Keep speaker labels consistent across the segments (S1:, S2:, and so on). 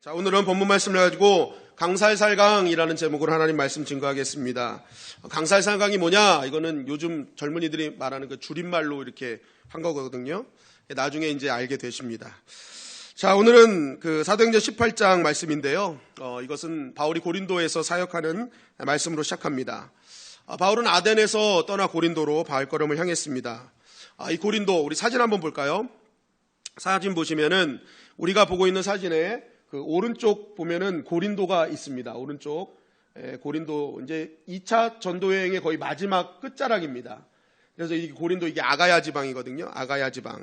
S1: 자, 오늘은 본문 말씀을 가지고 강살살강이라는 제목으로 하나님 말씀 증거하겠습니다. 강살살강이 뭐냐? 이거는 요즘 젊은이들이 말하는 그 줄임말로 이렇게 한 거거든요. 나중에 이제 알게 되십니다. 자, 오늘은 그 사도행전 18장 말씀인데요. 이것은 바울이 고린도에서 사역하는 말씀으로 시작합니다. 바울은 아덴에서 떠나 고린도로 발걸음을 향했습니다. 이 고린도, 우리 사진 한번 볼까요? 사진 보시면은 우리가 보고 있는 사진에 그 오른쪽 보면은 고린도가 있습니다. 오른쪽 고린도 이제 2차 전도여행의 거의 마지막 끝자락입니다. 그래서 이 고린도 이게 아가야 지방이거든요. 아가야 지방.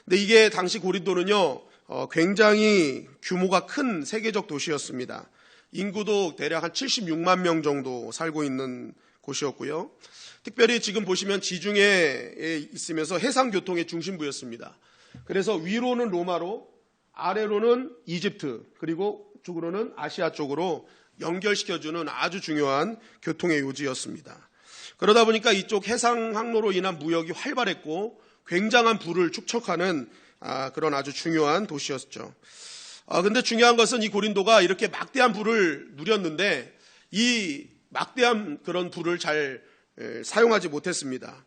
S1: 근데 이게 당시 고린도는요 굉장히 규모가 큰 세계적 도시였습니다. 인구도 대략 한 76만 명 정도 살고 있는 곳이었고요. 특별히 지금 보시면 지중해에 있으면서 해상교통의 중심부였습니다. 그래서 위로는 로마로, 아래로는 이집트, 그리고 쪽으로는 아시아 쪽으로 연결시켜주는 아주 중요한 교통의 요지였습니다. 그러다 보니까 이쪽 해상 항로로 인한 무역이 활발했고 굉장한 부를 축적하는 그런 아주 중요한 도시였죠. 근데 중요한 것은 이 고린도가 이렇게 막대한 부를 누렸는데 이 막대한 그런 부를 잘 사용하지 못했습니다.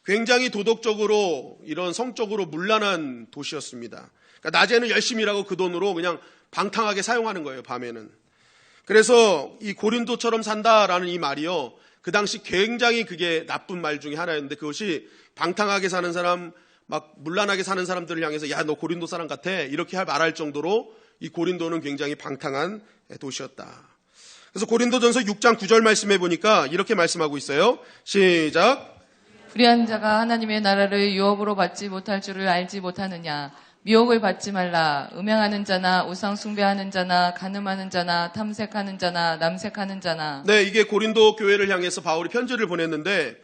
S1: 굉장히 도덕적으로 이런 성적으로 문란한 도시였습니다. 그러니까 낮에는 열심히 일하고 그 돈으로 그냥 방탕하게 사용하는 거예요, 밤에는. 그래서 이 고린도처럼 산다라는 이 말이요, 그 당시 굉장히 그게 나쁜 말 중에 하나였는데 그것이 방탕하게 사는 사람, 막 문란하게 사는 사람들을 향해서 야, 너 고린도 사람 같아 이렇게 말할 정도로 이 고린도는 굉장히 방탕한 도시였다. 그래서 고린도전서 6장 9절 말씀해 보니까 이렇게 말씀하고 있어요. 시작.
S2: 불의한 자가 하나님의 나라를 유업으로 받지 못할 줄을 알지 못하느냐. 미혹을 받지 말라. 음행하는 자나 우상 숭배하는 자나 간음하는 자나 탐색하는 자나 남색하는 자나.
S1: 네, 이게 고린도 교회를 향해서 바울이 편지를 보냈는데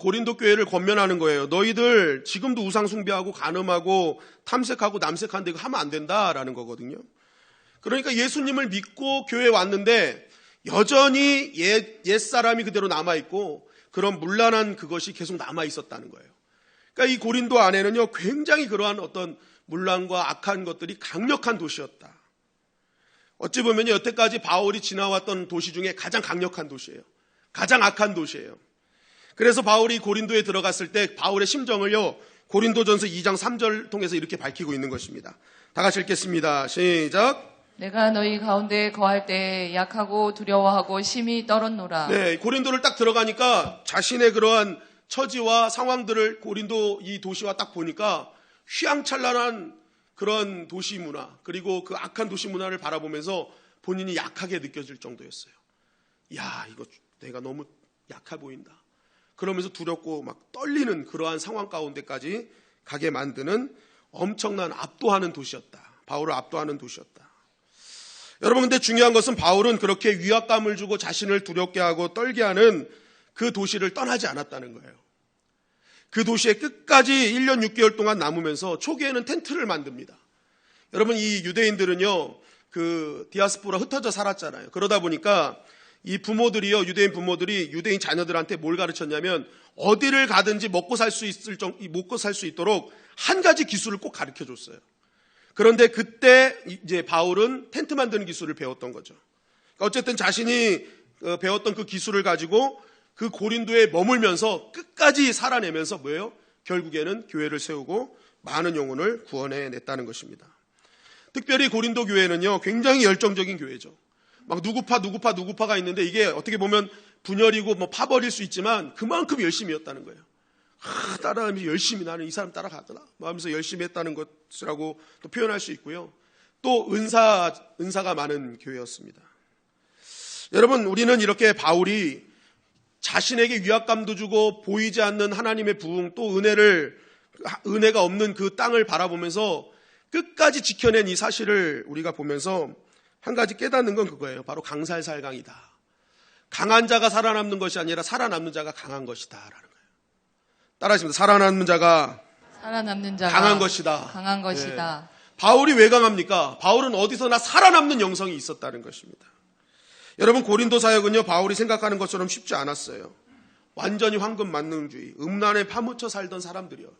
S1: 고린도 교회를 권면하는 거예요. 너희들 지금도 우상 숭배하고 간음하고 탐색하고 남색하는데 이거 하면 안 된다라는 거거든요. 그러니까 예수님을 믿고 교회에 왔는데 여전히 옛사람이 그대로 남아있고 그런 문란한 그것이 계속 남아있었다는 거예요. 그러니까 이 고린도 안에는요 굉장히 그러한 어떤 문란과 악한 것들이 강력한 도시였다. 어찌 보면 여태까지 바울이 지나왔던 도시 중에 가장 강력한 도시예요. 가장 악한 도시예요. 그래서 바울이 고린도에 들어갔을 때 바울의 심정을요 고린도전서 2장 3절 통해서 이렇게 밝히고 있는 것입니다. 다 같이 읽겠습니다. 시작.
S2: 내가 너희 가운데 거할 때 약하고 두려워하고 심히 떨었노라.
S1: 네, 고린도를 딱 들어가니까 자신의 그러한 처지와 상황들을 고린도 이 도시와 딱 보니까 휘황찬란한 그런 도시 문화, 그리고 그 악한 도시 문화를 바라보면서 본인이 약하게 느껴질 정도였어요. 야, 이거 내가 너무 약해 보인다. 그러면서 두렵고 막 떨리는 그러한 상황 가운데까지 가게 만드는 엄청난 압도하는 도시였다. 바울을 압도하는 도시였다. 여러분, 근데 중요한 것은 바울은 그렇게 위압감을 주고 자신을 두렵게 하고 떨게 하는 그 도시를 떠나지 않았다는 거예요. 그 도시에 끝까지 1년 6개월 동안 남으면서 초기에는 텐트를 만듭니다. 여러분, 이 유대인들은요, 그 디아스포라 흩어져 살았잖아요. 그러다 보니까 이 부모들이요, 유대인 부모들이 유대인 자녀들한테 뭘 가르쳤냐면 어디를 가든지 먹고 살 수 있도록 한 가지 기술을 꼭 가르쳐 줬어요. 그런데 그때 이제 바울은 텐트 만드는 기술을 배웠던 거죠. 그러니까 어쨌든 자신이 배웠던 그 기술을 가지고 그 고린도에 머물면서 끝까지 살아내면서 뭐예요? 결국에는 교회를 세우고 많은 영혼을 구원해냈다는 것입니다. 특별히 고린도 교회는요 굉장히 열정적인 교회죠. 막 누구파가 있는데 이게 어떻게 보면 분열이고 뭐 파벌일 수 있지만 그만큼 열심히였다는 거예요. 따라하면서 열심히 나는 이 사람 따라가더라 하면서 열심히 했다는 것이라고 또 표현할 수 있고요. 또 은사가 많은 교회였습니다. 여러분, 우리는 이렇게 바울이 자신에게 위압감도 주고 보이지 않는 하나님의 부흥, 또 은혜가 없는 그 땅을 바라보면서 끝까지 지켜낸 이 사실을 우리가 보면서 한 가지 깨닫는 건 그거예요. 바로 강살살강이다. 강한 자가 살아남는 것이 아니라 살아남는 자가 강한 것이다 라는 거예요. 따라하십니다. 살아남는 자가 강한 것이다.
S2: 강한 것이다.
S1: 네. 바울이 왜 강합니까? 바울은 어디서나 살아남는 영성이 있었다는 것입니다. 여러분, 고린도 사역은요 바울이 생각하는 것처럼 쉽지 않았어요. 완전히 황금 만능주의, 음란에 파묻혀 살던 사람들이요.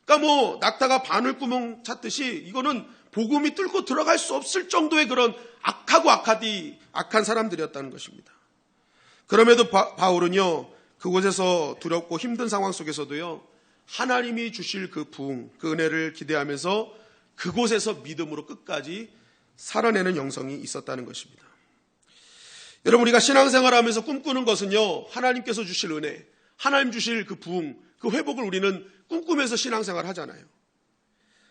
S1: 그러니까 뭐 낙타가 바늘구멍 찾듯이 이거는 복음이 뚫고 들어갈 수 없을 정도의 그런 악한 사람들이었다는 것입니다. 그럼에도 바울은요, 그곳에서 두렵고 힘든 상황 속에서도요, 하나님이 주실 그 부흥, 그 은혜를 기대하면서 그곳에서 믿음으로 끝까지 살아내는 영성이 있었다는 것입니다. 여러분, 우리가 신앙생활하면서 꿈꾸는 것은요, 하나님께서 주실 은혜, 하나님 주실 그 부흥, 그 회복을 우리는 꿈꾸면서 신앙생활 하잖아요.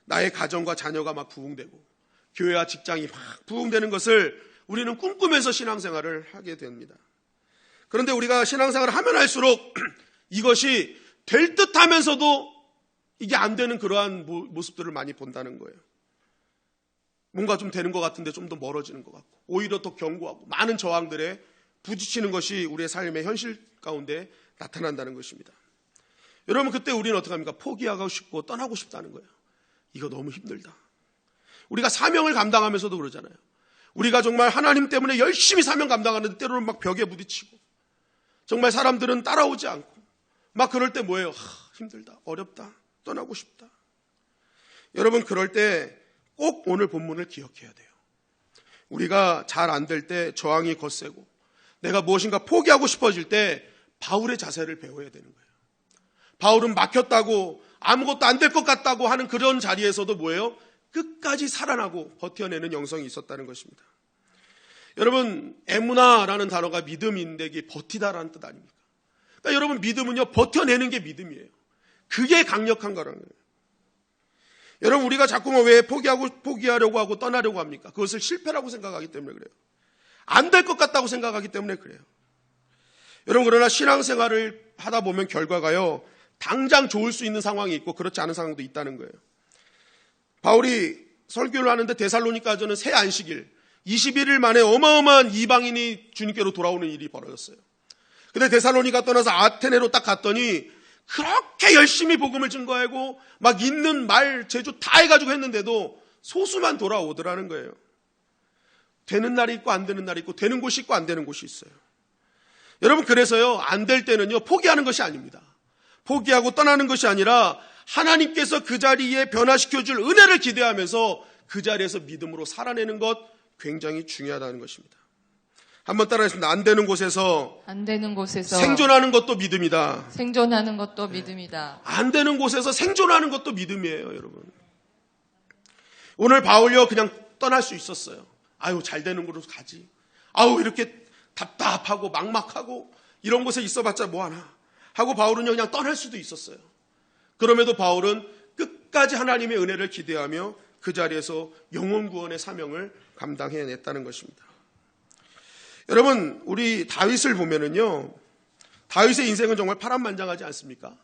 S1: 나의 가정과 자녀가 막 부흥되고 교회와 직장이 막 부흥되는 것을 우리는 꿈꾸면서 신앙생활을 하게 됩니다. 그런데 우리가 신앙생활을 하면 할수록 이것이 될 듯하면서도 이게 안 되는 그러한 모습들을 많이 본다는 거예요. 뭔가 좀 되는 것 같은데 좀 더 멀어지는 것 같고, 오히려 더 견고하고 많은 저항들에 부딪히는 것이 우리의 삶의 현실 가운데 나타난다는 것입니다. 여러분, 그때 우리는 어떻게 합니까? 포기하고 싶고 떠나고 싶다는 거예요. 이거 너무 힘들다. 우리가 사명을 감당하면서도 그러잖아요. 우리가 정말 하나님 때문에 열심히 사명 감당하는데 때로는 막 벽에 부딪히고, 정말 사람들은 따라오지 않고, 막 그럴 때 뭐예요? 힘들다, 어렵다, 떠나고 싶다. 여러분, 그럴 때 꼭 오늘 본문을 기억해야 돼요. 우리가 잘 안 될 때, 저항이 거세고 내가 무엇인가 포기하고 싶어질 때 바울의 자세를 배워야 되는 거예요. 바울은 막혔다고, 아무것도 안 될 것 같다고 하는 그런 자리에서도 뭐예요? 끝까지 살아나고 버텨내는 영성이 있었다는 것입니다. 여러분, 에무나라는 단어가 믿음인데 이게 버티다라는 뜻 아닙니까? 그러니까 여러분, 믿음은요, 버텨내는 게 믿음이에요. 그게 강력한 거라는 거예요. 여러분, 우리가 자꾸만 왜 포기하려고 하고 떠나려고 합니까? 그것을 실패라고 생각하기 때문에 그래요. 안 될 것 같다고 생각하기 때문에 그래요. 여러분, 그러나 신앙생활을 하다 보면 결과가요, 당장 좋을 수 있는 상황이 있고 그렇지 않은 상황도 있다는 거예요. 바울이 설교를 하는데 데살로니가전은 새 안식일 21일 만에 어마어마한 이방인이 주님께로 돌아오는 일이 벌어졌어요. 근데 데살로니가 떠나서 아테네로 딱 갔더니 그렇게 열심히 복음을 증거하고 막 있는 말 제주 다 해가지고 했는데도 소수만 돌아오더라는 거예요. 되는 날이 있고 안 되는 날이 있고, 되는 곳이 있고 안 되는 곳이 있어요. 여러분, 그래서요, 안 될 때는요, 포기하는 것이 아닙니다. 포기하고 떠나는 것이 아니라 하나님께서 그 자리에 변화시켜줄 은혜를 기대하면서 그 자리에서 믿음으로 살아내는 것, 굉장히 중요하다는 것입니다. 한번 따라하겠습니다. 안 되는 곳에서 생존하는 것도 믿음이다.
S2: 생존하는 것도 믿음이다.
S1: 안 되는 곳에서 생존하는 것도 믿음이에요, 여러분. 오늘 바울요, 그냥 떠날 수 있었어요. 아유, 잘 되는 곳으로 가지. 아우, 이렇게 답답하고 막막하고 이런 곳에 있어봤자 뭐하나 하고 바울은요, 그냥 떠날 수도 있었어요. 그럼에도 바울은 끝까지 하나님의 은혜를 기대하며 그 자리에서 영혼 구원의 사명을 감당해냈다는 것입니다. 여러분, 우리 다윗을 보면은요, 다윗의 인생은 정말 파란만장하지 않습니까?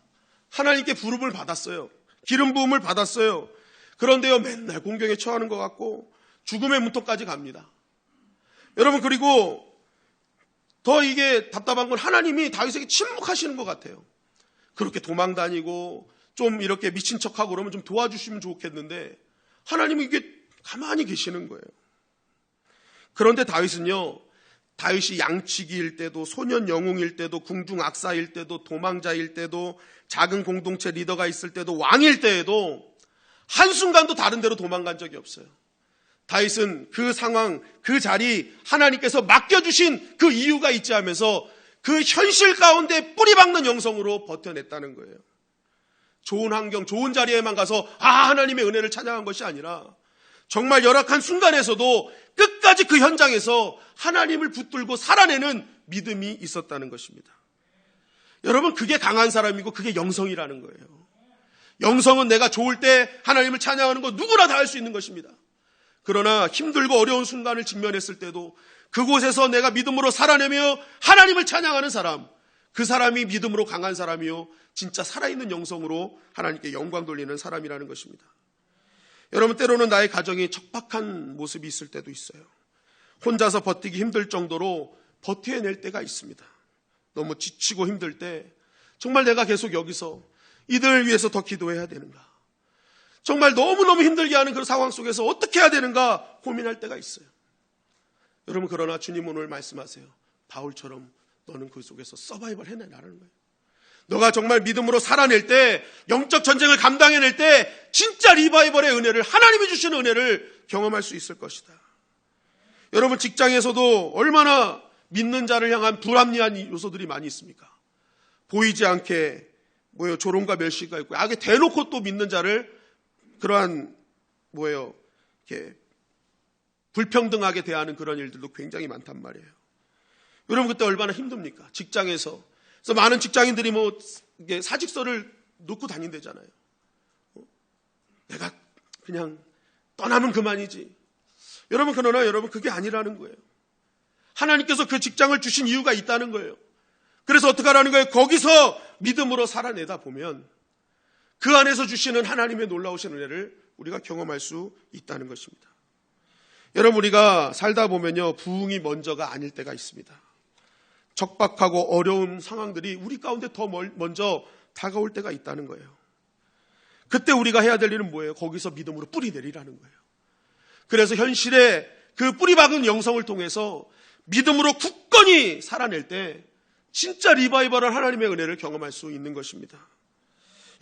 S1: 하나님께 부름을 받았어요. 기름 부음을 받았어요. 그런데요, 맨날 공경에 처하는 것 같고 죽음의 문턱까지 갑니다. 여러분, 그리고 더 이게 답답한 건 하나님이 다윗에게 침묵하시는 것 같아요. 그렇게 도망 다니고 좀 이렇게 미친 척하고 그러면 좀 도와주시면 좋겠는데 하나님은 이게 가만히 계시는 거예요. 그런데 다윗이 양치기일 때도, 소년 영웅일 때도, 궁중 악사일 때도, 도망자일 때도, 작은 공동체 리더가 있을 때도, 왕일 때에도 한순간도 다른 데로 도망간 적이 없어요. 다윗은 그 상황, 그 자리, 하나님께서 맡겨주신 그 이유가 있지 하면서 그 현실 가운데 뿌리박는 영성으로 버텨냈다는 거예요. 좋은 환경, 좋은 자리에만 가서 하나님의 은혜를 찬양한 것이 아니라 정말 열악한 순간에서도 끝까지 그 현장에서 하나님을 붙들고 살아내는 믿음이 있었다는 것입니다. 여러분, 그게 강한 사람이고 그게 영성이라는 거예요. 영성은 내가 좋을 때 하나님을 찬양하는 거 누구나 다 할 수 있는 것입니다. 그러나 힘들고 어려운 순간을 직면했을 때도 그곳에서 내가 믿음으로 살아내며 하나님을 찬양하는 사람, 그 사람이 믿음으로 강한 사람이요, 진짜 살아있는 영성으로 하나님께 영광 돌리는 사람이라는 것입니다. 여러분, 때로는 나의 가정이 척박한 모습이 있을 때도 있어요. 혼자서 버티기 힘들 정도로 버텨낼 때가 있습니다. 너무 지치고 힘들 때 정말 내가 계속 여기서 이들을 위해서 더 기도해야 되는가, 정말 너무너무 힘들게 하는 그런 상황 속에서 어떻게 해야 되는가 고민할 때가 있어요. 여러분, 그러나 주님 오늘 말씀하세요. 바울처럼 너는 그 속에서 서바이벌 해내라는 거예요. 너가 정말 믿음으로 살아낼 때, 영적 전쟁을 감당해낼 때 진짜 리바이벌의 은혜를, 하나님이 주시는 은혜를 경험할 수 있을 것이다. 여러분, 직장에서도 얼마나 믿는 자를 향한 불합리한 요소들이 많이 있습니까? 보이지 않게 조롱과 멸시가 있고, 아예 대놓고 또 믿는 자를 그러한 이렇게 불평등하게 대하는 그런 일들도 굉장히 많단 말이에요. 여러분, 그때 얼마나 힘듭니까? 직장에서. 그래서 많은 직장인들이 이게 사직서를 놓고 다닌대잖아요. 내가 그냥 떠나면 그만이지. 여러분, 그러나 여러분, 그게 아니라는 거예요. 하나님께서 그 직장을 주신 이유가 있다는 거예요. 그래서 어떻게 하라는 거예요? 거기서 믿음으로 살아내다 보면 그 안에서 주시는 하나님의 놀라우신 은혜를 우리가 경험할 수 있다는 것입니다. 여러분, 우리가 살다 보면요, 부흥이 먼저가 아닐 때가 있습니다. 적박하고 어려운 상황들이 우리 가운데 더 먼저 다가올 때가 있다는 거예요. 그때 우리가 해야 될 일은 뭐예요? 거기서 믿음으로 뿌리 내리라는 거예요. 그래서 현실에 그 뿌리 박은 영성을 통해서 믿음으로 굳건히 살아낼 때 진짜 리바이벌한 하나님의 은혜를 경험할 수 있는 것입니다.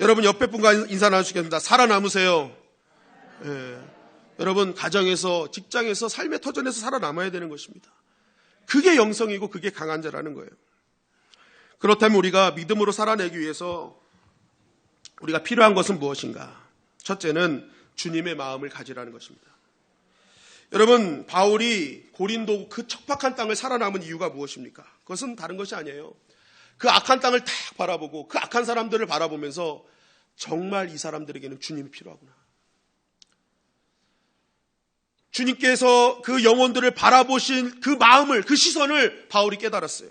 S1: 여러분, 옆에 분과 인사 나누시겠습니다. 살아남으세요. 예. 여러분, 가정에서, 직장에서, 삶의 터전에서 살아남아야 되는 것입니다. 그게 영성이고 그게 강한 자라는 거예요. 그렇다면 우리가 믿음으로 살아내기 위해서 우리가 필요한 것은 무엇인가? 첫째는 주님의 마음을 가지라는 것입니다. 여러분, 바울이 고린도 그 척박한 땅을 살아남은 이유가 무엇입니까? 그것은 다른 것이 아니에요. 그 악한 땅을 딱 바라보고 그 악한 사람들을 바라보면서 정말 이 사람들에게는 주님이 필요하구나. 주님께서 그 영혼들을 바라보신 그 마음을, 그 시선을 바울이 깨달았어요.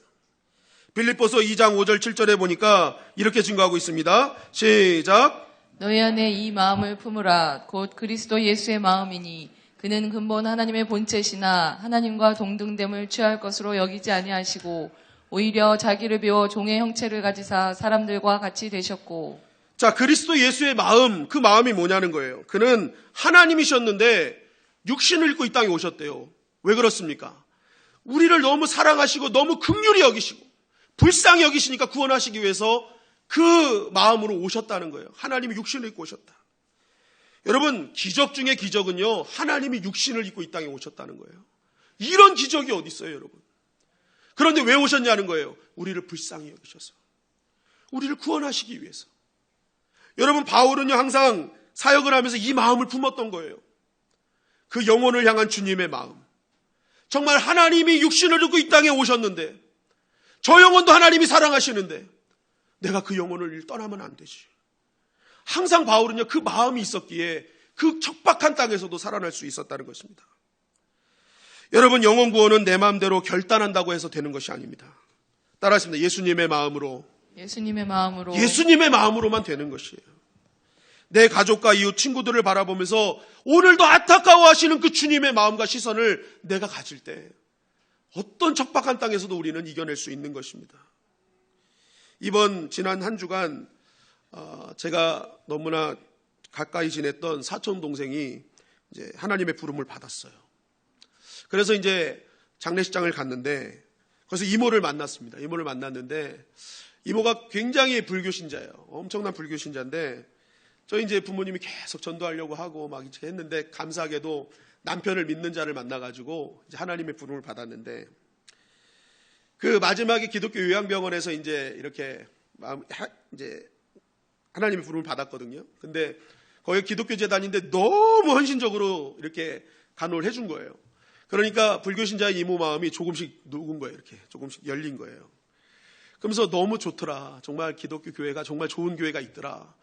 S1: 빌립보서 2장 5절 7절에 보니까 이렇게 증거하고 있습니다. 시작.
S2: 너희 안에 이 마음을 품으라. 곧 그리스도 예수의 마음이니 그는 근본 하나님의 본체시나 하나님과 동등됨을 취할 것으로 여기지 아니하시고 오히려 자기를 비워 종의 형체를 가지사 사람들과 같이 되셨고.
S1: 자, 그리스도 예수의 마음, 그 마음이 뭐냐는 거예요. 그는 하나님이셨는데 육신을 입고 이 땅에 오셨대요. 왜 그렇습니까? 우리를 너무 사랑하시고 너무 긍휼히 여기시고 불쌍히 여기시니까 구원하시기 위해서 그 마음으로 오셨다는 거예요. 하나님이 육신을 입고 오셨다. 여러분, 기적 중에 기적은요, 하나님이 육신을 입고 이 땅에 오셨다는 거예요. 이런 기적이 어디 있어요, 여러분? 그런데 왜 오셨냐는 거예요. 우리를 불쌍히 여기셔서, 우리를 구원하시기 위해서. 여러분, 바울은요, 항상 사역을 하면서 이 마음을 품었던 거예요. 그 영혼을 향한 주님의 마음. 정말 하나님이 육신을 입고 이 땅에 오셨는데, 저 영혼도 하나님이 사랑하시는데 내가 그 영혼을 떠나면 안 되지. 항상 바울은요, 그 마음이 있었기에 그 척박한 땅에서도 살아날 수 있었다는 것입니다. 여러분, 영혼 구원은 내 마음대로 결단한다고 해서 되는 것이 아닙니다. 따라하십니다. 예수님의 마음으로.
S2: 예수님의 마음으로.
S1: 예수님의 마음으로만 되는 것이에요. 내 가족과 이웃, 친구들을 바라보면서 오늘도 안타까워하시는 그 주님의 마음과 시선을 내가 가질 때 어떤 척박한 땅에서도 우리는 이겨낼 수 있는 것입니다. 지난 한 주간 제가 너무나 가까이 지냈던 사촌 동생이 이제 하나님의 부름을 받았어요. 그래서 이제 장례식장을 갔는데 거기서 이모를 만났습니다. 이모를 만났는데 이모가 굉장히 불교신자예요. 엄청난 불교신자인데 저희 이제 부모님이 계속 전도하려고 하고 막 이렇게 했는데 감사하게도 남편을 믿는 자를 만나가지고 이제 하나님의 부름을 받았는데 그 마지막에 기독교 요양병원에서 이제 이렇게 이제 하나님의 부름을 받았거든요. 근데 거기 기독교 재단인데 너무 헌신적으로 이렇게 간호를 해준 거예요. 그러니까 불교신자의 이모 마음이 조금씩 녹은 거예요. 이렇게 조금씩 열린 거예요. 그러면서 너무 좋더라. 정말 기독교 교회가 정말 좋은 교회가 있더라.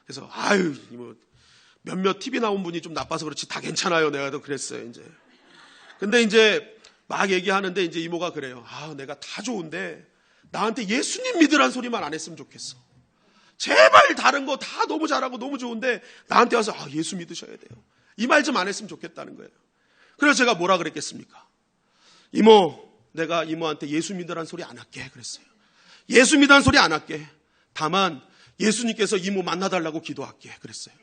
S1: 그래서 이모 몇몇 TV 나온 분이 좀 나빠서 그렇지 다 괜찮아요. 내가 더 그랬어요. 이제 근데 이제 막 얘기하는데 이제 이모가 그래요. 내가 다 좋은데 나한테 예수님 믿으란 소리만 안 했으면 좋겠어. 제발 다른 거 다 너무 잘하고 너무 좋은데 나한테 와서 예수 믿으셔야 돼요. 이 말 좀 안 했으면 좋겠다는 거예요. 그래서 제가 뭐라 그랬겠습니까? 이모, 내가 이모한테 예수 믿으란 소리 안 할게 그랬어요. 예수 믿으란 소리 안 할게. 다만 예수님께서 이모 만나달라고 기도할게 그랬어요.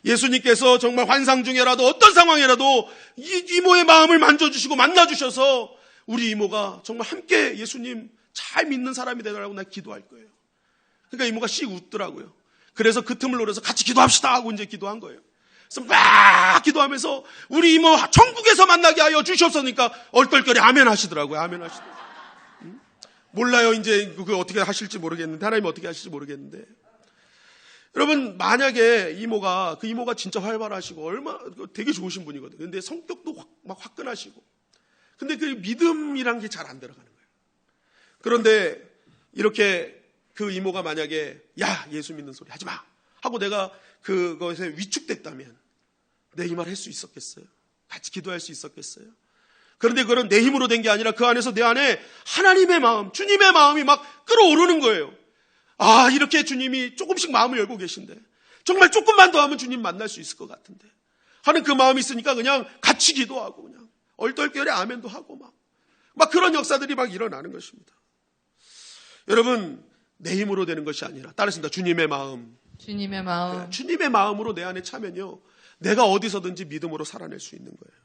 S1: 예수님께서 정말 환상 중에라도 어떤 상황이라도 이모의 마음을 만져주시고 만나주셔서 우리 이모가 정말 함께 예수님 잘 믿는 사람이 되라고 나 기도할 거예요. 그러니까 이모가 씩 웃더라고요. 그래서 그 틈을 노려서 같이 기도합시다 하고 이제 기도한 거예요. 그래서 막 기도하면서 우리 이모 천국에서 만나게 하여 주시옵소니까 얼떨결에 아멘 하시더라고요. 아멘 하시더라고요. 몰라요. 이제 그 어떻게 하실지 모르겠는데, 하나님 어떻게 하실지 모르겠는데. 여러분, 만약에 그 이모가 진짜 활발하시고 되게 좋으신 분이거든요. 근데 성격도 막 화끈하시고. 근데 그 믿음이란 게 잘 안 들어가는 거예요. 그런데 이렇게 그 이모가 만약에 야, 예수 믿는 소리 하지 마 하고 내가 그것에 위축됐다면 내 이 말 할 수 있었겠어요? 같이 기도할 수 있었겠어요? 그런데 그건 내 힘으로 된 게 아니라 그 안에서 내 안에 하나님의 마음, 주님의 마음이 막 끌어오르는 거예요. 아, 이렇게 주님이 조금씩 마음을 열고 계신데 정말 조금만 더 하면 주님 만날 수 있을 것 같은데 하는 그 마음이 있으니까 그냥 같이 기도하고 그냥 얼떨결에 아멘도 하고 막 그런 역사들이 막 일어나는 것입니다. 여러분, 내 힘으로 되는 것이 아니라 따르겠습니다. 주님의 마음.
S2: 주님의 마음.
S1: 주님의 마음으로 내 안에 차면요, 내가 어디서든지 믿음으로 살아낼 수 있는 거예요.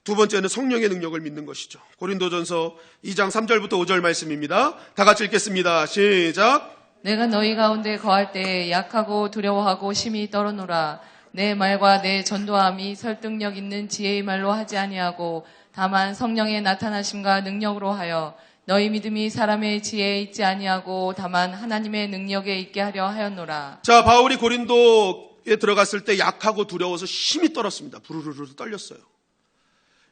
S1: 두 번째는 성령의 능력을 믿는 것이죠. 고린도전서 2장 3절부터 5절 말씀입니다. 다 같이 읽겠습니다. 시작.
S2: 내가 너희 가운데 거할 때 약하고 두려워하고 심히 떨어노라. 내 말과 내 전도함이 설득력 있는 지혜의 말로 하지 아니하고 다만 성령의 나타나심과 능력으로 하여 너희 믿음이 사람의 지혜에 있지 아니하고 다만 하나님의 능력에 있게 하려 하였노라.
S1: 자, 바울이 고린도에 들어갔을 때 약하고 두려워서 심히 떨었습니다. 부르르르 떨렸어요.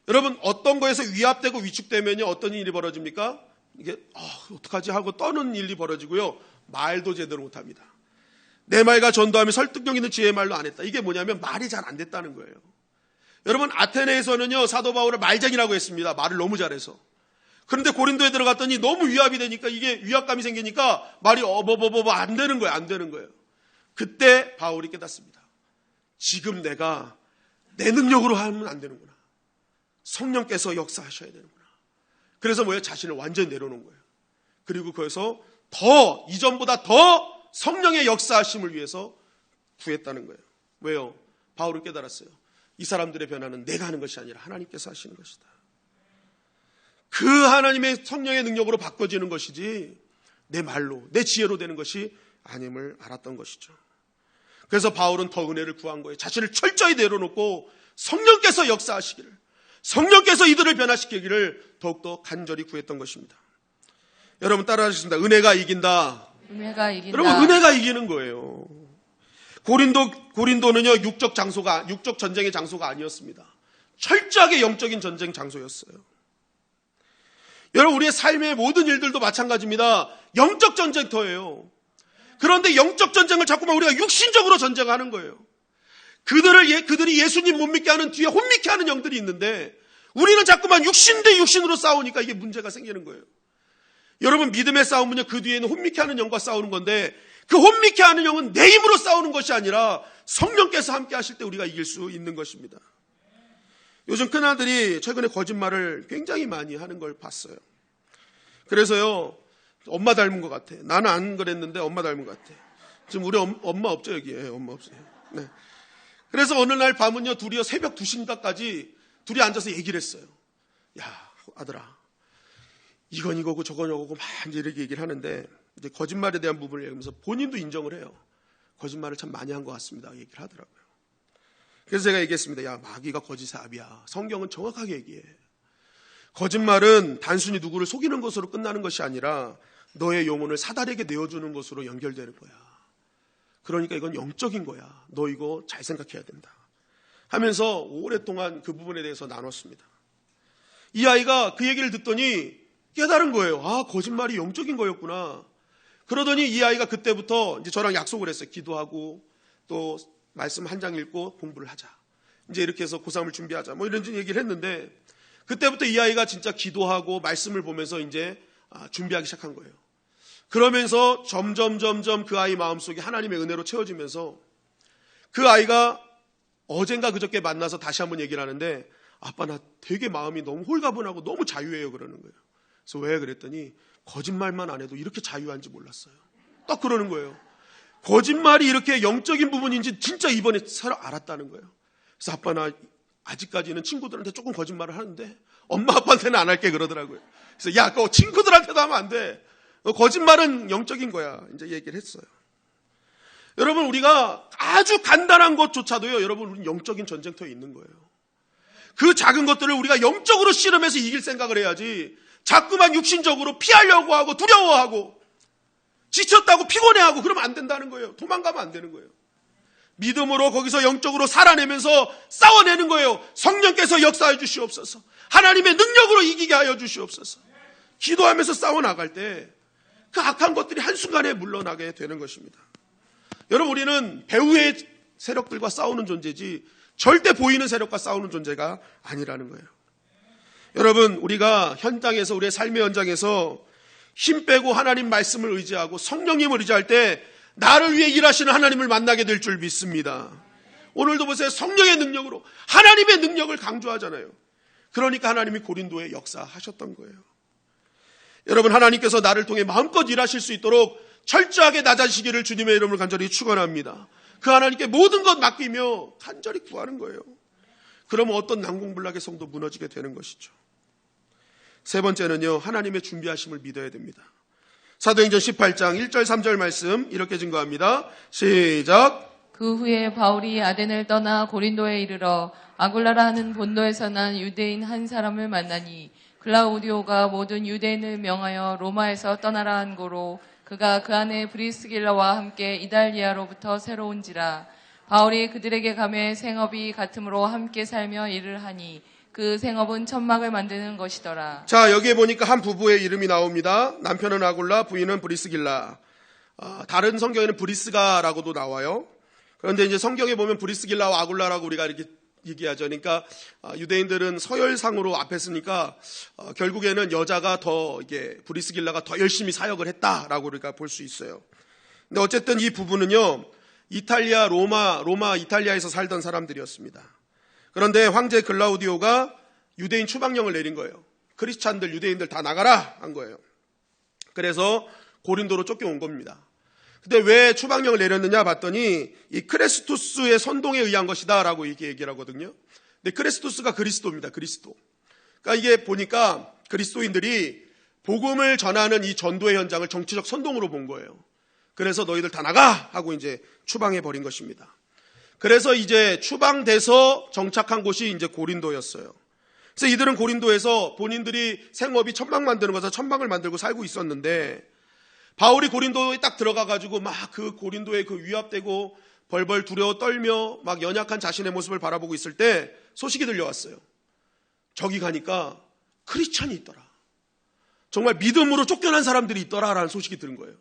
S1: 여러분, 어떤 거에서 위압되고 위축되면요, 어떤 일이 벌어집니까? 이게 어떡하지 하고 떠는 일이 벌어지고요, 말도 제대로 못합니다. 내 말과 전도함이 설득력 있는 지혜의 말로 안 했다. 이게 뭐냐면 말이 잘 안 됐다는 거예요. 여러분, 아테네에서는요, 사도 바울을 말쟁이라고 했습니다. 말을 너무 잘해서. 그런데 고린도에 들어갔더니 너무 위압이 되니까, 이게 위압감이 생기니까 말이 안 되는 거예요. 안 되는 거예요. 그때 바울이 깨닫습니다. 지금 내가 내 능력으로 하면 안 되는구나. 성령께서 역사하셔야 되는구나. 그래서 뭐예요? 자신을 완전히 내려놓은 거예요. 그리고 거기서 이전보다 더 성령의 역사하심을 위해서 구했다는 거예요. 왜요? 바울은 깨달았어요. 이 사람들의 변화는 내가 하는 것이 아니라 하나님께서 하시는 것이다. 그 하나님의 성령의 능력으로 바꿔지는 것이지 내 말로, 내 지혜로 되는 것이 아님을 알았던 것이죠. 그래서 바울은 더 은혜를 구한 거예요. 자신을 철저히 내려놓고 성령께서 역사하시기를, 성령께서 이들을 변화시키기를 더욱더 간절히 구했던 것입니다. 여러분, 따라하시겠습니다. 은혜가 이긴다.
S2: 은혜가 이긴다.
S1: 여러분, 은혜가 이기는 거예요. 고린도는요, 육적 전쟁의 장소가 아니었습니다. 철저하게 영적인 전쟁 장소였어요. 여러분, 우리의 삶의 모든 일들도 마찬가지입니다. 영적 전쟁터예요. 그런데 영적 전쟁을 자꾸만 우리가 육신적으로 전쟁하는 거예요. 그들이 예수님 못 믿게 하는 뒤에 혼미케 하는 영들이 있는데 우리는 자꾸만 육신 대 육신으로 싸우니까 이게 문제가 생기는 거예요. 여러분, 믿음의 싸움은요, 그 뒤에는 혼미케 하는 영과 싸우는 건데 그 혼미케 하는 영은 내 힘으로 싸우는 것이 아니라 성령께서 함께 하실 때 우리가 이길 수 있는 것입니다. 요즘 큰아들이 최근에 거짓말을 굉장히 많이 하는 걸 봤어요. 그래서요, 엄마 닮은 것 같아. 나는 안 그랬는데 엄마 닮은 것 같아. 지금 우리 엄마 없죠, 여기에. 엄마 없어요. 네. 그래서 어느 날 밤은요, 둘이요, 새벽 2시인가까지 둘이 앉아서 얘기를 했어요. 야, 아들아, 이건 이거고 저건 이거고 막 이제 이렇게 얘기를 하는데, 이제 거짓말에 대한 부분을 얘기하면서 본인도 인정을 해요. 거짓말을 참 많이 한 것 같습니다. 얘기를 하더라고요. 그래서 제가 얘기했습니다. 야, 마귀가 거짓의 압이야. 성경은 정확하게 얘기해. 거짓말은 단순히 누구를 속이는 것으로 끝나는 것이 아니라 너의 영혼을 사단에게 내어주는 것으로 연결되는 거야. 그러니까 이건 영적인 거야. 너 이거 잘 생각해야 된다. 하면서 오랫동안 그 부분에 대해서 나눴습니다. 이 아이가 그 얘기를 듣더니 깨달은 거예요. 아, 거짓말이 영적인 거였구나. 그러더니 이 아이가 그때부터 이제 저랑 약속을 했어요. 기도하고 또 말씀 한 장 읽고 공부를 하자. 이제 이렇게 해서 고3을 준비하자. 뭐 이런 얘기를 했는데 그때부터 이 아이가 진짜 기도하고 말씀을 보면서 이제 준비하기 시작한 거예요. 그러면서 점점 그 아이 마음속에 하나님의 은혜로 채워지면서 그 아이가 어젠가 그저께 만나서 다시 한번 얘기를 하는데 아빠, 나 되게 마음이 너무 홀가분하고 너무 자유해요 그러는 거예요. 그래서 왜 그랬더니 거짓말만 안 해도 이렇게 자유한지 몰랐어요. 딱 그러는 거예요. 거짓말이 이렇게 영적인 부분인지 진짜 이번에 새로 알았다는 거예요. 그래서 아빠, 나 아직까지는 친구들한테 조금 거짓말을 하는데 엄마 아빠한테는 안 할게 그러더라고요. 그래서 야, 그거 친구들한테도 하면 안 돼. 거짓말은 영적인 거야. 이제 얘기를 했어요. 여러분, 우리가 아주 간단한 것조차도요, 여러분, 우리는 영적인 전쟁터에 있는 거예요. 그 작은 것들을 우리가 영적으로 씨름해서 이길 생각을 해야지, 자꾸만 육신적으로 피하려고 하고 두려워하고 지쳤다고 피곤해하고 그러면 안 된다는 거예요. 도망가면 안 되는 거예요. 믿음으로 거기서 영적으로 살아내면서 싸워내는 거예요. 성령께서 역사해 주시옵소서. 하나님의 능력으로 이기게 하여 주시옵소서. 기도하면서 싸워나갈 때 그 악한 것들이 한순간에 물러나게 되는 것입니다. 여러분, 우리는 배후의 세력들과 싸우는 존재지 절대 보이는 세력과 싸우는 존재가 아니라는 거예요. 여러분, 우리가 현장에서, 우리의 삶의 현장에서 힘 빼고 하나님 말씀을 의지하고 성령님을 의지할 때 나를 위해 일하시는 하나님을 만나게 될 줄 믿습니다. 오늘도 보세요. 성령의 능력으로 하나님의 능력을 강조하잖아요. 그러니까 하나님이 고린도에 역사하셨던 거예요. 여러분, 하나님께서 나를 통해 마음껏 일하실 수 있도록 철저하게 낮아지기를 주님의 이름으로 간절히 축원합니다. 그 하나님께 모든 것 맡기며 간절히 구하는 거예요. 그러면 어떤 난공불락의 성도 무너지게 되는 것이죠. 세 번째는요, 하나님의 준비하심을 믿어야 됩니다. 사도행전 18장 1절 3절 말씀 이렇게 증거합니다. 시작.
S2: 그 후에 바울이 아덴을 떠나 고린도에 이르러 아굴라라 하는 본도에서 난 유대인 한 사람을 만나니 글라우디오가 모든 유대인을 명하여 로마에서 떠나라 한 고로 그가 그 안에 브리스길라와 함께 이달리아로부터 새로 온지라. 바울이 그들에게 가매 생업이 같으므로 함께 살며 일을 하니 그 생업은 천막을 만드는 것이더라.
S1: 자, 여기에 보니까 한 부부의 이름이 나옵니다. 남편은 아굴라, 부인은 브리스길라. 다른 성경에는 브리스가라고도 나와요. 그런데 이제 성경에 보면 브리스길라와 아굴라라고 우리가 이렇게 얘기하죠. 그러니까 유대인들은 서열상으로 앞에 쓰니까 결국에는 여자가 더 이게 브리스길라가 더 열심히 사역을 했다라고 우리가 볼 수 있어요. 근데 어쨌든 이 부부는요, 이탈리아 로마 이탈리아에서 살던 사람들이었습니다. 그런데 황제 글라우디오가 유대인 추방령을 내린 거예요. 크리스찬들, 유대인들 다 나가라 한 거예요. 그래서 고린도로 쫓겨온 겁니다. 근데 왜 추방령을 내렸느냐 봤더니 이 크레스투스의 선동에 의한 것이다 라고 이렇게 얘기를 하거든요. 근데 크레스투스가 그리스도입니다. 그리스도. 그러니까 이게 보니까 그리스도인들이 복음을 전하는 이 전도의 현장을 정치적 선동으로 본 거예요. 그래서 너희들 다 나가 하고 이제 추방해 버린 것입니다. 그래서 이제 추방돼서 정착한 곳이 이제 고린도였어요. 그래서 이들은 고린도에서 본인들이 생업이 천막 만드는 것에서 천막을 만들고 살고 있었는데, 바울이 고린도에 딱 들어가가지고 막 그 고린도에 그 위압되고 벌벌 두려워 떨며 막 연약한 자신의 모습을 바라보고 있을 때 소식이 들려왔어요. 저기 가니까 크리스찬이 있더라. 정말 믿음으로 쫓겨난 사람들이 있더라라는 소식이 들은 거예요.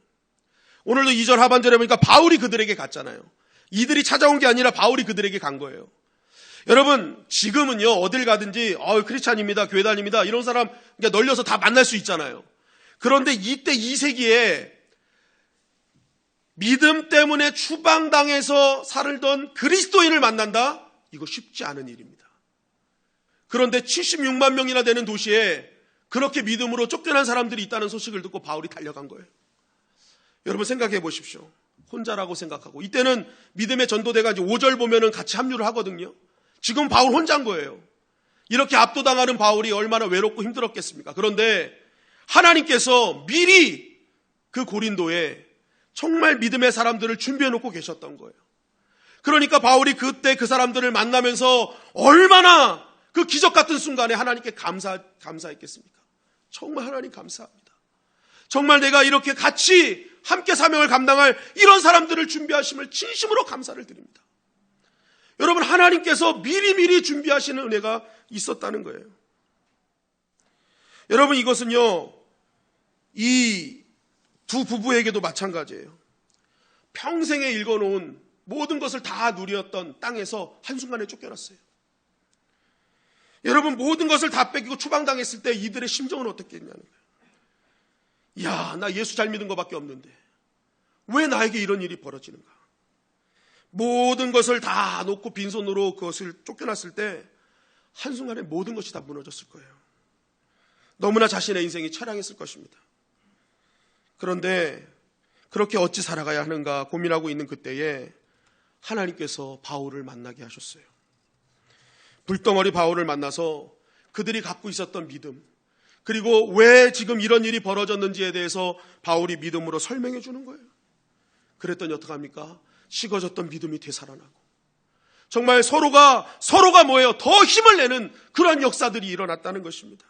S1: 오늘도 2절 하반절에 보니까 바울이 그들에게 갔잖아요. 이들이 찾아온 게 아니라 바울이 그들에게 간 거예요. 여러분, 지금은요, 어딜 가든지 크리스찬입니다, 교회 다닙니다, 이런 사람 그냥 널려서 다 만날 수 있잖아요. 그런데 이때 이 세기에 믿음 때문에 추방당해서 살던 그리스도인을 만난다? 이거 쉽지 않은 일입니다. 그런데 76만 명이나 되는 도시에 그렇게 믿음으로 쫓겨난 사람들이 있다는 소식을 듣고 바울이 달려간 거예요. 여러분 생각해 보십시오. 혼자라고 생각하고, 이때는 믿음의 전도대가 이제 5절 보면은 같이 합류를 하거든요. 지금 바울 혼자인 거예요. 이렇게 압도당하는 바울이 얼마나 외롭고 힘들었겠습니까? 그런데 하나님께서 미리 그 고린도에 정말 믿음의 사람들을 준비해 놓고 계셨던 거예요. 그러니까 바울이 그때 그 사람들을 만나면서 얼마나 그 기적 같은 순간에 하나님께 감사했겠습니까? 정말 하나님 감사합니다. 정말 내가 이렇게 같이 함께 사명을 감당할 이런 사람들을 준비하심을 진심으로 감사를 드립니다. 여러분, 하나님께서 미리미리 준비하시는 은혜가 있었다는 거예요. 여러분, 이것은요, 이 두 부부에게도 마찬가지예요. 평생에 읽어놓은 모든 것을 다 누렸던 땅에서 한순간에 쫓겨났어요. 여러분, 모든 것을 다 뺏기고 추방당했을 때 이들의 심정은 어떻겠냐는 거예요. 야, 나 예수 잘 믿은 것밖에 없는데 왜 나에게 이런 일이 벌어지는가? 모든 것을 다 놓고 빈손으로 그것을 쫓겨났을 때 한순간에 모든 것이 다 무너졌을 거예요. 너무나 자신의 인생이 처량했을 것입니다. 그런데 그렇게 어찌 살아가야 하는가 고민하고 있는 그때에 하나님께서 바울을 만나게 하셨어요. 불덩어리 바울을 만나서 그들이 갖고 있었던 믿음, 그리고 왜 지금 이런 일이 벌어졌는지에 대해서 바울이 믿음으로 설명해 주는 거예요. 그랬더니 어떡합니까? 식어졌던 믿음이 되살아나고 정말 서로가 뭐예요? 더 힘을 내는 그런 역사들이 일어났다는 것입니다.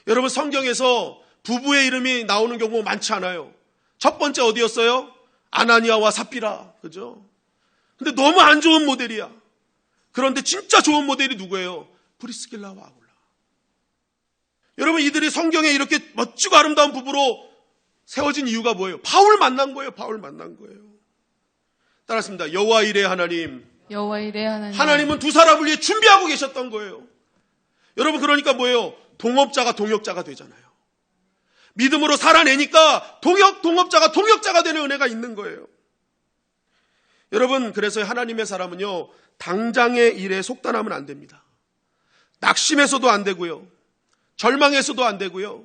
S1: 여러분, 성경에서 부부의 이름이 나오는 경우가 많지 않아요. 첫 번째 어디였어요? 아나니아와 삽비라. 그죠? 근데 너무 안 좋은 모델이야. 그런데 진짜 좋은 모델이 누구예요? 브리스길라와 아굴라. 여러분, 이들이 성경에 이렇게 멋지고 아름다운 부부로 세워진 이유가 뭐예요? 바울 만난 거예요. 바울 만난 거예요. 따랐습니다. 여호와 이레 하나님.
S2: 여호와 이레 하나님.
S1: 하나님은 두 사람을 위해 준비하고 계셨던 거예요. 여러분, 그러니까 뭐예요? 동업자가 동역자가 되잖아요. 믿음으로 살아내니까 동업자가 동역자가 되는 은혜가 있는 거예요. 여러분, 그래서 하나님의 사람은요, 당장의 일에 속단하면 안 됩니다. 낙심해서도 안 되고요. 절망해서도 안 되고요.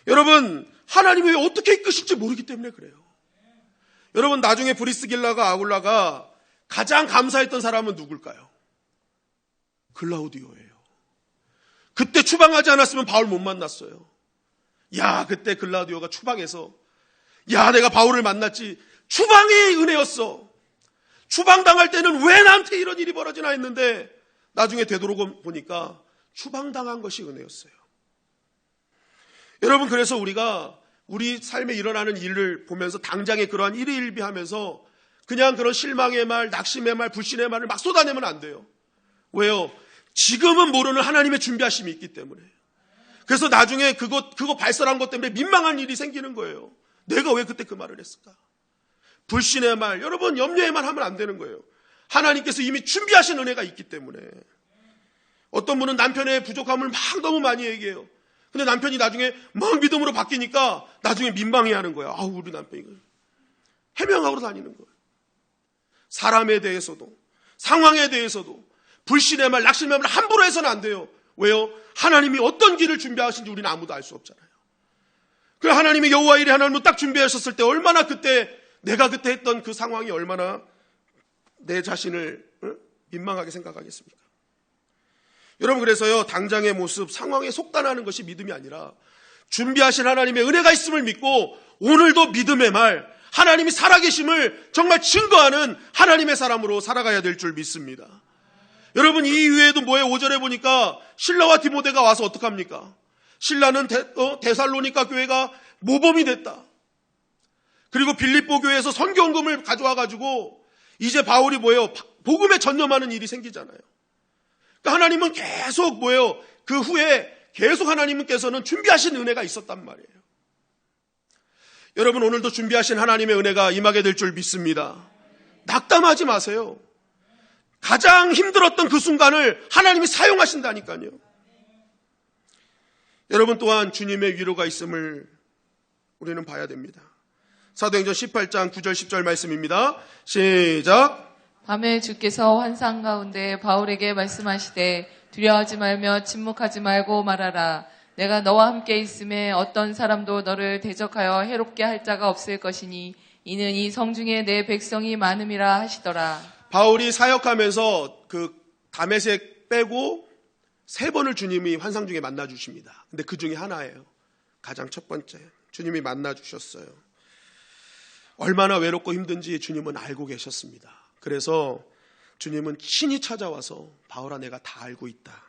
S1: 여러분, 하나님이 왜 어떻게 이끄실지 모르기 때문에 그래요. 여러분, 나중에 브리스길라가 아굴라가 가장 감사했던 사람은 누굴까요? 글라우디오예요. 그때 추방하지 않았으면 바울 못 만났어요. 야, 그때 글라우디오가 추방해서, 야, 내가 바울을 만났지. 추방의 은혜였어. 추방당할 때는 왜 나한테 이런 일이 벌어지나 했는데 나중에 되돌아보니까 추방당한 것이 은혜였어요. 여러분, 그래서 우리가 우리 삶에 일어나는 일을 보면서 당장에 그러한 일희일비하면서 그냥 그런 실망의 말, 낙심의 말, 불신의 말을 막 쏟아내면 안 돼요. 왜요? 지금은 모르는 하나님의 준비하심이 있기 때문에. 그래서 나중에 그거 발설한 것 때문에 민망한 일이 생기는 거예요. 내가 왜 그때 그 말을 했을까? 불신의 말, 여러분, 염려의 말 하면 안 되는 거예요. 하나님께서 이미 준비하신 은혜가 있기 때문에. 어떤 분은 남편의 부족함을 막 너무 많이 얘기해요. 근데 남편이 나중에 막 믿음으로 바뀌니까 나중에 민망해하는 거야. 아우, 우리 남편이 해명하고 다니는 거예요. 사람에 대해서도, 상황에 대해서도 불신의 말, 낙심의 말 함부로 해서는 안 돼요. 왜요? 하나님이 어떤 길을 준비하신지 우리는 아무도 알 수 없잖아요. 그 하나님이 여호와 이레 하나님을 딱 준비하셨을 때 얼마나 내가 그때 했던 그 상황이 얼마나 내 자신을 민망하게 생각하겠습니까? 여러분, 그래서요, 당장의 모습, 상황에 속단하는 것이 믿음이 아니라 준비하신 하나님의 은혜가 있음을 믿고 오늘도 믿음의 말, 하나님이 살아계심을 정말 증거하는 하나님의 사람으로 살아가야 될 줄 믿습니다. 여러분, 이 이후에도 뭐예요? 5절에 보니까 실라와 디모데가 와서 어떡합니까? 실라는 데살로니가 교회가 모범이 됐다. 그리고 빌립보 교회에서 선교헌금을 가져와가지고 이제 바울이 뭐예요? 복음에 전념하는 일이 생기잖아요. 그러니까 하나님은 계속 뭐예요? 그 후에 계속 하나님께서는 준비하신 은혜가 있었단 말이에요. 여러분, 오늘도 준비하신 하나님의 은혜가 임하게 될 줄 믿습니다. 낙담하지 마세요. 가장 힘들었던 그 순간을 하나님이 사용하신다니까요. 여러분, 또한 주님의 위로가 있음을 우리는 봐야 됩니다. 사도행전 18장 9절 10절 말씀입니다. 시작.
S2: 밤에 주께서 환상 가운데 바울에게 말씀하시되 두려워하지 말며 침묵하지 말고 말하라. 내가 너와 함께 있음에 어떤 사람도 너를 대적하여 해롭게 할 자가 없을 것이니 이는 이 성중에 내 백성이 많음이라 하시더라.
S1: 바울이 사역하면서 그 다메섹 빼고 3번을 주님이 환상 중에 만나 주십니다. 근데 그 중에 하나예요. 가장 첫 번째. 주님이 만나 주셨어요. 얼마나 외롭고 힘든지 주님은 알고 계셨습니다. 그래서 주님은 친히 찾아와서 바울아, 내가 다 알고 있다.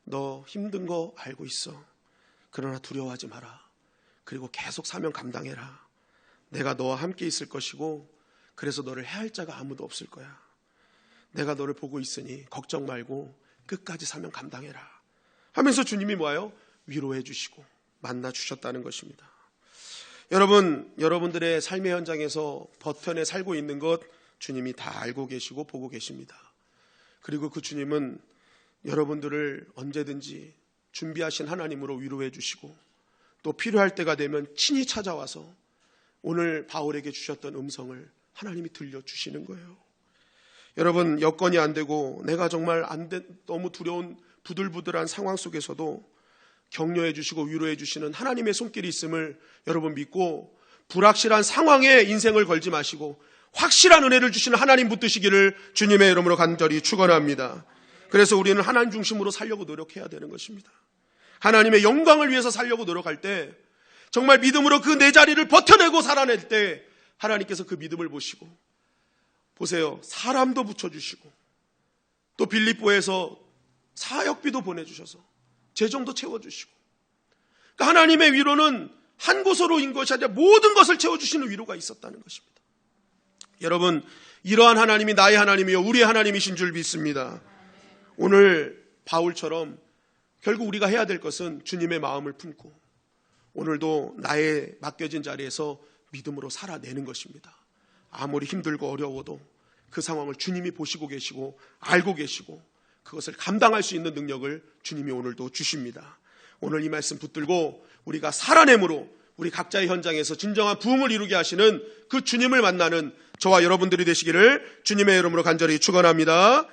S1: 너 힘든 거 알고 있어. 그러나 두려워하지 마라. 그리고 계속 사명 감당해라. 내가 너와 함께 있을 것이고 그래서 너를 해할 자가 아무도 없을 거야. 내가 너를 보고 있으니 걱정 말고 끝까지 사명 감당해라 하면서 주님이 뭐예요? 위로해 주시고 만나 주셨다는 것입니다. 여러분, 여러분들의 삶의 현장에서 버텨내 살고 있는 것 주님이 다 알고 계시고 보고 계십니다. 그리고 그 주님은 여러분들을 언제든지 준비하신 하나님으로 위로해 주시고 또 필요할 때가 되면 친히 찾아와서 오늘 바울에게 주셨던 음성을 하나님이 들려주시는 거예요. 여러분, 여건이 안 되고 내가 정말 너무 두려운 부들부들한 상황 속에서도 격려해 주시고 위로해 주시는 하나님의 손길이 있음을 여러분 믿고 불확실한 상황에 인생을 걸지 마시고 확실한 은혜를 주시는 하나님 붙드시기를 주님의 이름으로 간절히 축원합니다. 그래서 우리는 하나님 중심으로 살려고 노력해야 되는 것입니다. 하나님의 영광을 위해서 살려고 노력할 때, 정말 믿음으로 그 내 자리를 버텨내고 살아낼 때 하나님께서 그 믿음을 보시고, 보세요, 사람도 붙여주시고 또 빌립보에서 사역비도 보내주셔서 재정도 채워주시고, 그러니까 하나님의 위로는 한 곳으로인 것이 아니라 모든 것을 채워주시는 위로가 있었다는 것입니다. 여러분, 이러한 하나님이 나의 하나님이요 우리의 하나님이신 줄 믿습니다. 오늘 바울처럼 결국 우리가 해야 될 것은 주님의 마음을 품고 오늘도 나의 맡겨진 자리에서 믿음으로 살아내는 것입니다. 아무리 힘들고 어려워도 그 상황을 주님이 보시고 계시고 알고 계시고 그것을 감당할 수 있는 능력을 주님이 오늘도 주십니다. 오늘 이 말씀 붙들고 우리가 살아냄으로 우리 각자의 현장에서 진정한 부흥을 이루게 하시는 그 주님을 만나는 저와 여러분들이 되시기를 주님의 이름으로 간절히 축원합니다.